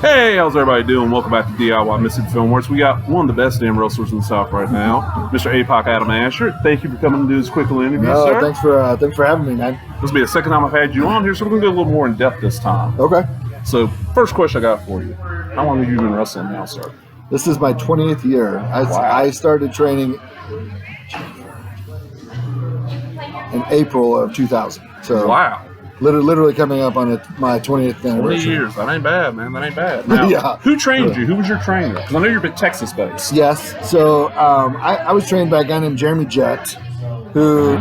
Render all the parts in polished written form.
Hey, how's everybody doing? Welcome back to DIY Mississippi Film Works. We got one of the best damn wrestlers in the South right now, Mr. Apoc Adam Asher. Thank you for coming to do this quick little interview, sir. Thanks for having me, man. This will be the second time I've had you on here, so we're going to get a little more in depth this time. Okay. So, first question I got for you. How long have you been wrestling now, sir? This is my 20th year. I started training in April of 2000. So wow. Literally coming up on my 20th anniversary. 20 years. That ain't bad, man. That ain't bad. Now, yeah. Who trained you? Who was your trainer? Because I know you're a bit Texas-based. Yes. So I was trained by a guy named Jeremy Jett, who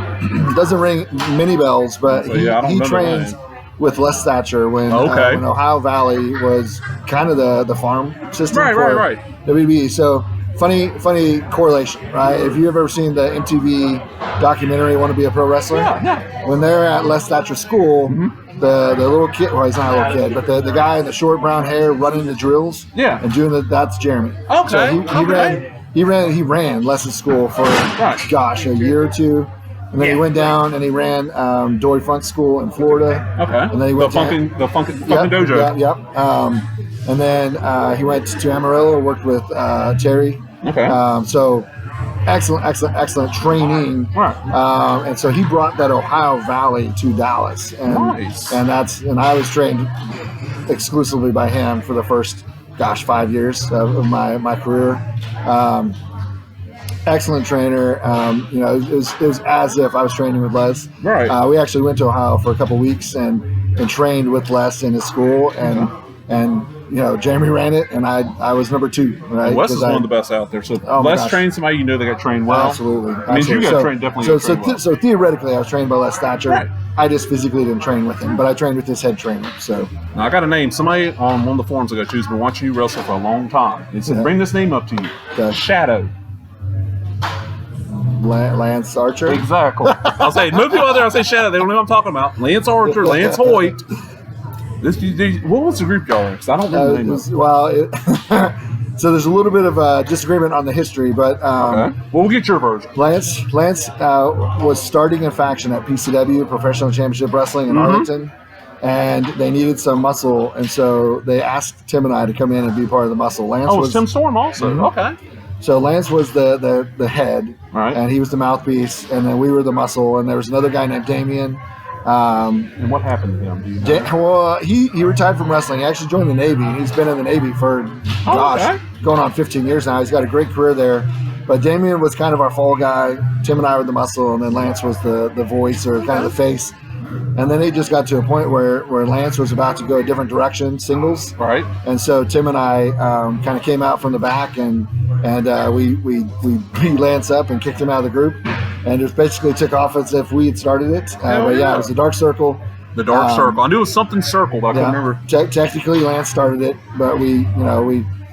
doesn't ring many bells, but he trained with Les Thatcher when Ohio Valley was kind of the farm system for WB. So funny correlation, right? If you've ever seen the MTV documentary "Want to Be a Pro Wrestler," when they're at Les Thatcher's school, the little kid, well, he's not a little kid, but the guy in the short brown hair running the drills, and doing that's Jeremy. Okay. So he ran Les's school for a year or two. And then he went down and he ran Dory Funk School in Florida. Okay. And then he went the Funkin' Dojo. Yep. And then he went to Amarillo, worked with Terry. Okay. So excellent training. Right. And so he brought that Ohio Valley to Dallas. And, nice. And I was trained exclusively by him for the first 5 years of my career. Excellent trainer. It was as if I was training with Les. Right. We actually went to Ohio for a couple weeks and trained with Les in his school, and Jeremy ran it, and I was number 2. Right. Wes is one of the best out there. So Les trained somebody, they got trained well. Absolutely. I mean, you got trained definitely. So theoretically, I was trained by Les Thatcher. Right. I just physically didn't train with him, but I trained with his head trainer. So now I got a name. Somebody on one of the forums I go to has been watching you wrestle for a long time. He said, "Bring this name up to you." Okay. Shadow. Lance Archer? Exactly. I'll say, move people out there, I'll say Shadow. They don't know what I'm talking about. Lance Archer, Lance Hoyt. What was the group y'all in? Because I don't know the name of it. Well, so there's a little bit of disagreement on the history, but well, we'll get your version. Lance was starting a faction at PCW, Professional Championship Wrestling in Arlington, and they needed some muscle, and so they asked Tim and I to come in and be part of the muscle. Lance was Tim Storm also. Okay. So Lance was the head, and he was the mouthpiece, and then we were the muscle, and there was another guy named Damien. And what happened to him? Do you know? Well, he retired from wrestling. He actually joined the Navy, and he's been in the Navy for, going on 15 years now. He's got a great career there. But Damien was kind of our fall guy. Tim and I were the muscle, and then Lance was the voice or kind of the face. And then it just got to a point where Lance was about to go a different direction, singles. Right. And so Tim and I kind of came out from the back, and we beat Lance up and kicked him out of the group. And it basically took off as if we had started it. But it was the Dark Circle. The Dark Circle. I knew it was something circled. I couldn't remember. Technically, Lance started it, but we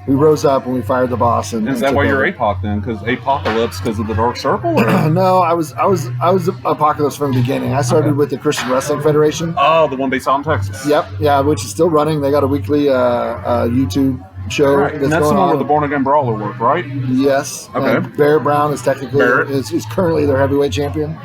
rose up and we fired the boss. And is that why you're Apoc then? Because Apocalypse because of the Dark Circle? No, I was Apocalypse from the beginning. I started with the Christian Wrestling Federation. Oh, the one based out in Texas. Yep, yeah, which is still running. They got a weekly YouTube show. Right. And that's the one with the Born Again Brawler work, right? Yes. Okay. Barrett Brown is technically is currently their heavyweight champion,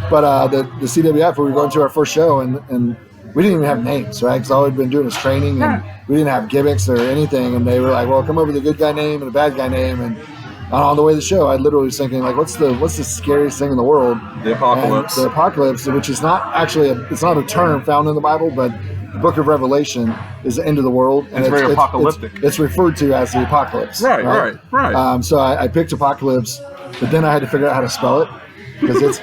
but the CWF, we were going to our first show and we didn't even have names, right? Because all we'd been doing was training, and we didn't have gimmicks or anything. And they were like, "Well, come over with a good guy name and a bad guy name." And on the way to the show, I literally was thinking, like, "What's the scariest thing in the world?" The Apocalypse. And the Apocalypse, which is not actually it's not a term found in the Bible, but the Book of Revelation is the end of the world, and it's very apocalyptic. It's referred to as the Apocalypse. Right. So I picked Apocalypse, but then I had to figure out how to spell it. Because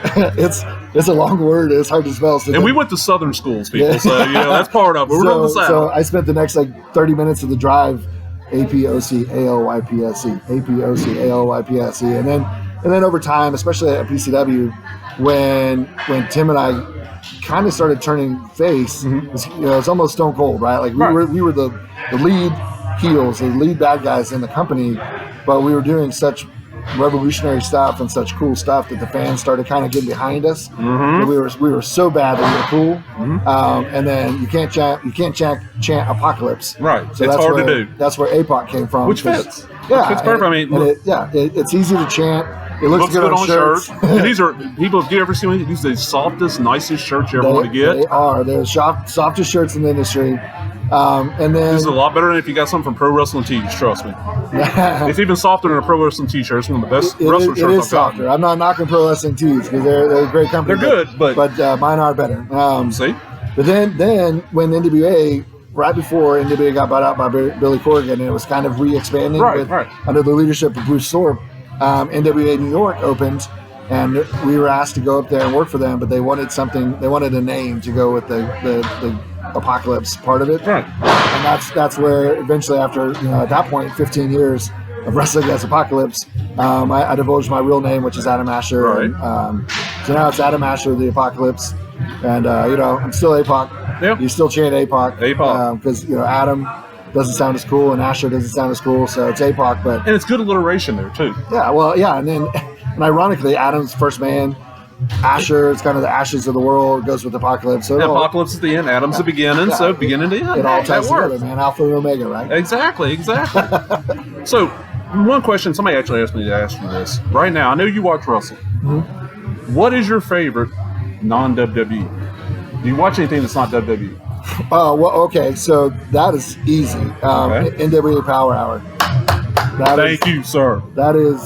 it's a long word, it's hard to spell. So we went to Southern schools, people, so that's part of it. We're from the South. So I spent the next 30 minutes of the drive, APOCALYPSE, and then over time, especially at PCW, when Tim and I kind of started turning face, it's almost Stone Cold, right? Like we were the lead heels, the lead bad guys in the company, but we were doing such revolutionary stuff and such cool stuff that the fans started kind of getting behind us. We were so bad that we were cool. And then you can't chant Apocalypse. Right. So it's hard to do. That's where Apoc came from. Which fits. Yeah. It fits perfect. It's easy to chant. It looks good on shirts. And these are, people, if you ever see these are the softest, nicest shirts you ever want to get. They are. They're softest shirts in the industry. And then this is a lot better than if you got something from Pro Wrestling Tees, trust me. It's even softer than a Pro Wrestling T-shirt. It's one of the best wrestling shirts It is softer. I'm not knocking Pro Wrestling Tees because they're a great company. They're good, but mine are better. See? But then when NWA, right before NWA got bought out by Billy Corgan, and it was kind of re-expanding under the leadership of Bruce Thorpe, NWA New York opened, and we were asked to go up there and work for them, but they wanted something. They wanted a name to go with the Apocalypse part of it, right? And that's where eventually, after at that point, 15 years of wrestling as Apocalypse, I divulged my real name, which is Adam Asher. Right. And, so now it's Adam Asher, the Apocalypse, and I'm still Apoc. Yep. You still chant Apoc. Apoc. Because Adam doesn't sound as cool, and Asher doesn't sound as cool, so it's Apoc. But and it's good alliteration there too. Yeah. Well, yeah, and ironically, Adam's first man. Asher, it's kind of the ashes of the world, goes with Apocalypse. So Apocalypse is the end, Adam's the beginning, so beginning to end. It all ties together, man. Alpha and Omega, right? Exactly. So, one question, somebody actually asked me to ask you this. Right now, I know you watch wrestling. Mm-hmm. What is your favorite non-WWE? Do you watch anything that's not WWE? Oh, well, okay, so that is easy. NWA Power Hour. Thank you, sir. That is...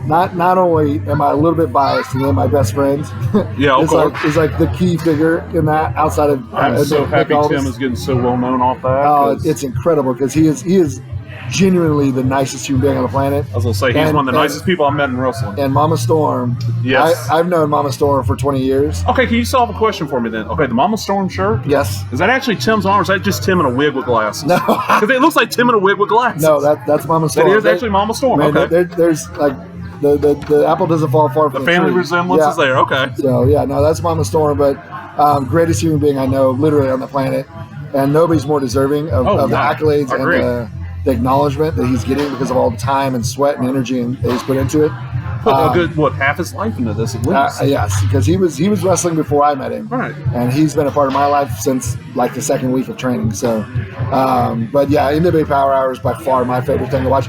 Not only am I a little bit biased, and then my best friend is like the key figure in that. Outside of I'm so happy Tim is getting so well known off that. Oh, it's incredible because he is genuinely the nicest human being on the planet. I was gonna say he's one of the nicest people I've met in wrestling. And Mama Storm, yes, I've known Mama Storm for 20 years. Okay, can you solve a question for me then? Okay, the Mama Storm shirt. Yes. Is that actually Tim's arm, or is that just Tim in a wig with glasses? No, because it looks like Tim in a wig with glasses. No, that's Mama Storm. That is actually Mama Storm. Man, okay. There's like. The apple doesn't fall far from the family tree. resemblance is there. Okay. So that's Mama Storm, but greatest human being I know, literally on the planet, and nobody's more deserving of the accolades and the acknowledgement that he's getting because of all the time and sweat and energy that he's put into it. Put a good half his life into this at least. Yes, because he was wrestling before I met him, right? And he's been a part of my life since like the second week of training. So, but yeah, NWA Power Hour is by far my favorite thing to watch.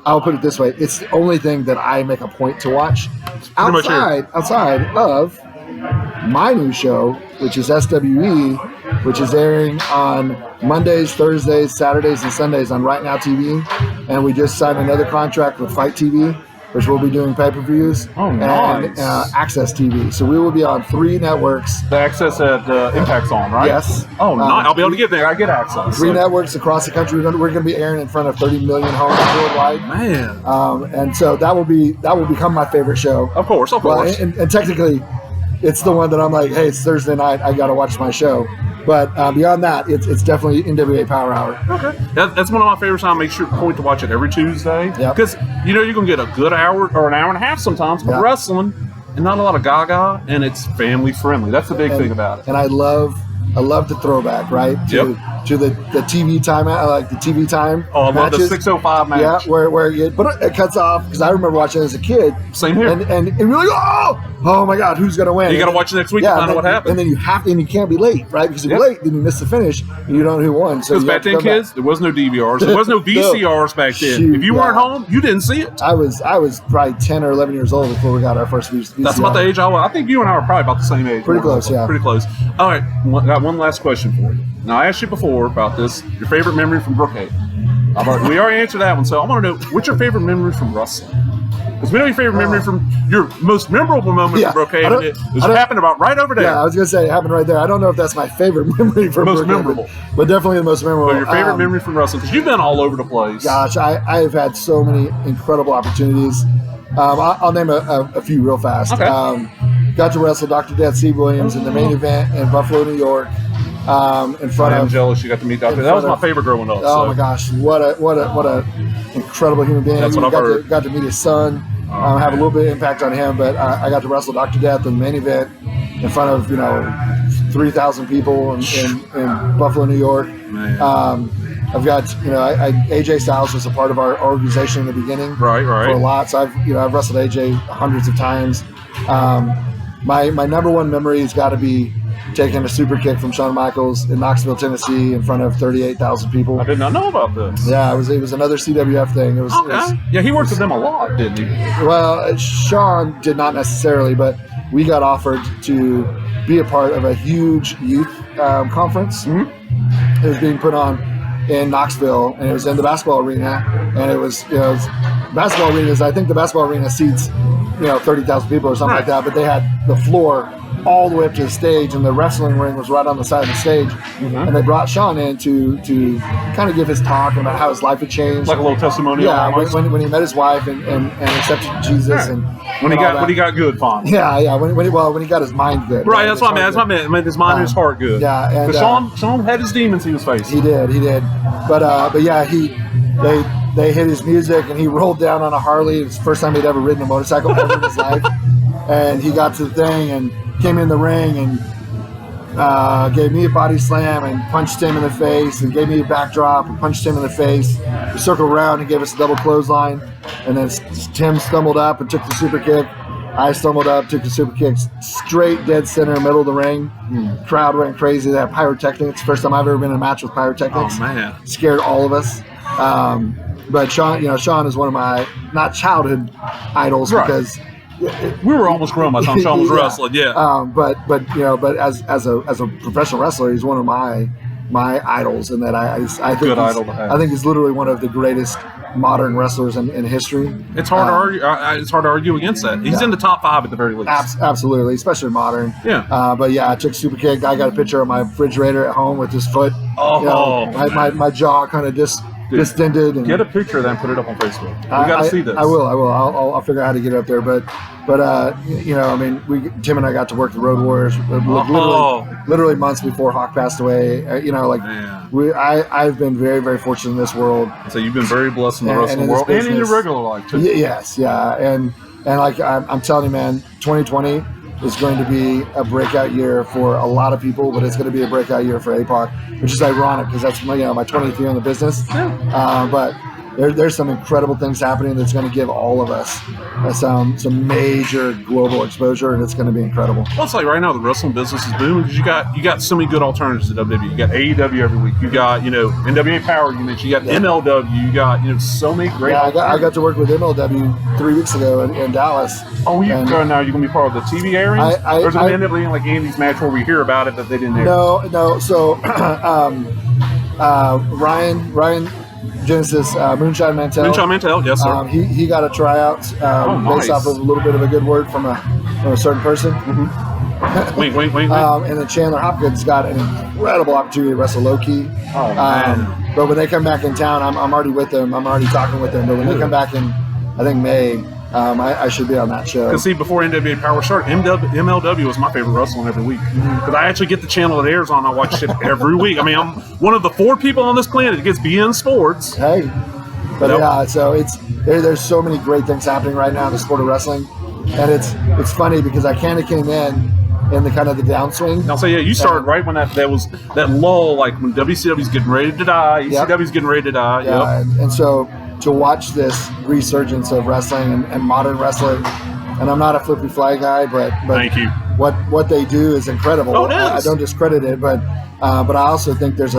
I'll put it this way: it's the only thing that I make a point to watch outside of my new show, which is SWE, which is airing on Mondays, Thursdays, Saturdays, and Sundays on Right Now TV. And we just signed another contract with Fight TV, which we'll be doing pay-per-views, and Access TV. So we will be on 3 networks. The Access that Impact's on, right? Yes. Oh, nice. I'll be able to get there. I get access. 3 networks across the country. We're going to be airing in front of 30 million homes worldwide. Man. And so that will become my favorite show. Of course. Well, and technically, it's the one that I'm like, hey, it's Thursday night. I got to watch my show. But beyond that, it's definitely NWA Power Hour. Okay. That's one of my favorites. I make sure point to watch it every Tuesday. Yeah. Because, you're going to get a good hour or an hour and a half sometimes of wrestling and not a lot of gaga, and it's family friendly. That's the big thing about it. And I love the throwback, right? To the TV time, like the TV time. Oh, I love the 6:05 match. Yeah, where it cuts off, because I remember watching it as a kid. Same here. And you're like, oh my God, who's gonna win? You got to watch it next week to find out what happened. And then you can't be late, right? Because if you're late, then you miss the finish, and you don't know who won. So because back then, kids, there was no DVRs, there was no VCRs back then. If you weren't home, you didn't see it. I was probably 10 or 11 years old before we got our first VCR. That's about the age I was. I think you and I were probably about the same age. Pretty close, yeah. Pretty close. All right, got one last question for you. Now, I asked you before about this, your favorite memory from Brookhaven. We already answered that one, so I want to know, what's your favorite memory from wrestling? Because we know your favorite memory from your most memorable moment from Brookhaven. It happened about right over there. Yeah, I was going to say it happened right there. I don't know if that's my favorite memory from most Brookhaven, memorable, but definitely the most memorable. But your favorite memory from wrestling, because you've been all over the place. Gosh, I have had so many incredible opportunities. I'll name a few real fast. Okay. Got to wrestle Dr. Death Steve Williams in the main event in Buffalo, New York. In front I'm of jealous you got to meet Dr. That was my favorite growing up. Oh my gosh, what a incredible human being. That's what I've heard. Got to meet his son. Have a little bit of impact on him, but I got to wrestle Dr. Death in the main event in front of 3,000 people in Buffalo, New York. I've got AJ Styles was a part of our organization in the beginning, right, for a lot. So I've wrestled AJ hundreds of times. My number one memory has got to be taking a super kick from Shawn Michaels in Knoxville, Tennessee, in front of 38,000 people. I did not know about this. Yeah, it was another CWF thing. It was, yeah, he worked with them a lot, didn't he? Well, Shawn did not necessarily, but we got offered to be a part of a huge youth conference. It was being put on in Knoxville, and it was in the basketball arena, and it was, basketball arenas. I think the basketball arena seats, 30,000 people or something like that, but they had the floor all the way up to the stage, and the wrestling ring was right on the side of the stage. And they brought Shawn in to kind of give his talk about how his life had changed, like a little testimonial. Yeah, when he met his wife and accepted Jesus, and when he got good, fun. Yeah, when he got his mind good. Right, that's what I meant. I meant his mind and his heart good. Yeah, and Shawn had his demons he was facing. He did. But yeah, they hit his music, and he rolled down on a Harley. It was the first time he'd ever ridden a motorcycle ever in his life. And he got to the thing and came in the ring and gave me a body slam and punched him in the face, and gave me a backdrop and punched him in the face. We circled around and gave us a double clothesline. And then Tim stumbled up and took the super kick. I stumbled up, took the super kick straight dead center, middle of the ring. Crowd went crazy. They had pyrotechnics. First time I've ever been in a match with pyrotechnics. Oh, man. Scared all of us. But Shawn is one of my, not childhood idols, because we were almost grown by the time Shawn was wrestling. Yeah. But as a professional wrestler, he's one of my idols, and that I think good idol to have. I think he's literally one of the greatest modern wrestlers in history. It's hard to argue. It's hard to argue against that. He's in the top 5 at the very least. Absolutely, especially modern. Yeah. But yeah, I took a super kick. I got a picture of my refrigerator at home with his foot. My jaw kind of distended. And get a picture of that and put it up on Facebook. We got to see this. I will. I'll figure out how to get it up there. But Tim and I got to work the Road Warriors literally months before Hawk passed away. I've been very, very fortunate in this world. So you've been very blessed in the wrestling world and in your regular life too. Yes, yeah, and like I'm telling you, man, 2020 is going to be a breakout year for a lot of people, but it's going to be a breakout year for Apoc, which is ironic because that's my 20th year in the business. But there's some incredible things happening that's going to give all of us some major global exposure, and it's going to be incredible. Well, it's like right now the wrestling business is booming because you got so many good alternatives to WWE. You got AEW every week. You got NWA Power. You mentioned. You got MLW. You got so many great. Yeah, I got to work with MLW 3 weeks ago in Dallas. Oh, now you're going to be part of the TV airings? Or is it going to end up being like Andy's match where we hear about it that they didn't air? No. So Ryan Genesis, Moonshine Mantell. Yes, sir. He got a tryout based off of a little bit of a good word from a certain person. Wink. And then Chandler Hopkins got an incredible opportunity to wrestle Low-Key. Oh, man. But when they come back in town, I'm already with them. I'm already talking with them. But when they come back in, I think May, I should be on that show. Because see, before NWA Power started, MLW was my favorite wrestling every week. Because I actually get the channel it airs on. I watch it every week. I mean, I'm one of the 4 people on this planet that gets BN Sports. Hey, but so there's so many great things happening right now in the sport of wrestling, and it's funny because I kind of came in the kind of the downswing. I'll say, you started right when that was that lull, like when WCW's getting ready to die, ECW's getting ready to die. Yeah, and so to watch this resurgence of wrestling and modern wrestling, and I'm not a flippy fly guy, but thank you. What they do is incredible. Oh, it is. I don't discredit it, but I also think there's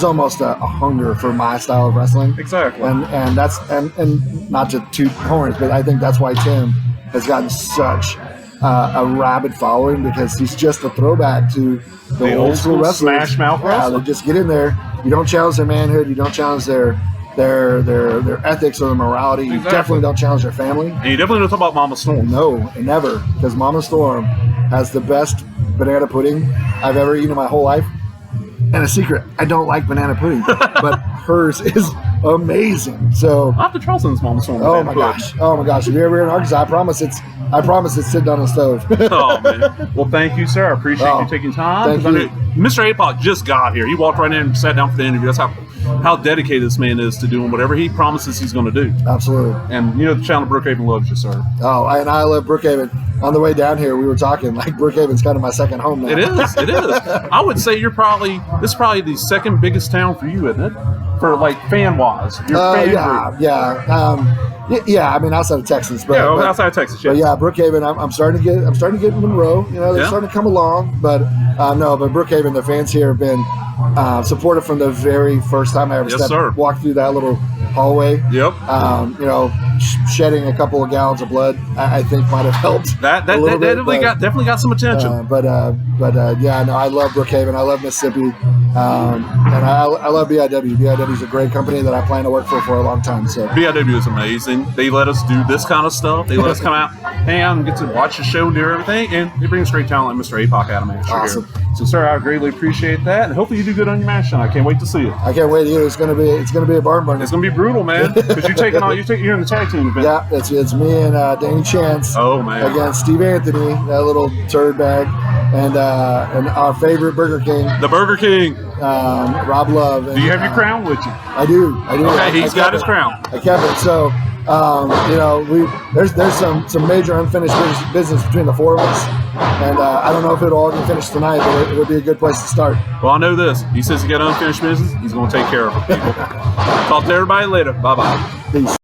almost a hunger for my style of wrestling. Exactly. And that's and not to toot horns, but I think that's why Tim has gotten such a rabid following, because he's just a throwback to the old school wrestlers. Smash mouth wrestling. They just get in there. You don't challenge their manhood. You don't challenge their ethics or their morality. You definitely don't challenge their family. And you definitely don't talk about Mama Storm. No, never. Because Mama Storm has the best banana pudding I've ever eaten in my whole life. And a secret, I don't like banana pudding, but hers is amazing. So I have to try some Mama Storm. Oh my gosh! If you're ever in Arkansas, I promise it's sitting on the stove. Oh man! Well, thank you, sir. I appreciate you taking time. Thank you. Mr. Apoc just got here. He walked right in and sat down for the interview. That's how dedicated this man is to doing whatever he promises he's going to do. Absolutely. And the town of Brookhaven loves you, sir. Oh, and I love Brookhaven. On the way down here, we were talking like Brookhaven's kind of my second home now. It is. I would say this is probably the second biggest town for you, isn't it? For like fan wise, your favorite. Yeah. Yeah, I mean outside of Texas, but outside of Texas. Yes. But yeah, Brookhaven. I'm starting to get Monroe. You know, they're starting to come along, but but Brookhaven, the fans here have been supportive from the very first time I ever walked through that little hallway. Yep. You know, shedding a couple of gallons of blood, I think might have helped. That definitely got some attention. But yeah, no, I love Brookhaven. I love Mississippi, and I love BIW. BIW is a great company that I plan to work for a long time. So BIW is amazing. They let us do this kind of stuff. They let us come out, hang out, and get to watch the show and do everything. And they bring us great talent like Mr. Apoc Adam Asher. Awesome. Here. So, sir, I greatly appreciate that, and hopefully you do good on your match. And I can't wait to see it. I can't wait either. It's gonna be a barn burner. It's gonna be brutal, man. Because you're in the tag team event. Yeah, it's me and Danny Chance. Oh man. Against Steve Anthony, that little turd bag, and our favorite Burger King. The Burger King. Rob Love. And, do you have your crown with you? I do. Okay, he's got his crown. I kept it. So, you know, there's some major unfinished business between the four of us, and I don't know if it'll all be finished tonight, but it would be a good place to start. Well, I know this. He says he got unfinished business. He's going to take care of it, people. Talk to everybody later. Bye-bye. Peace.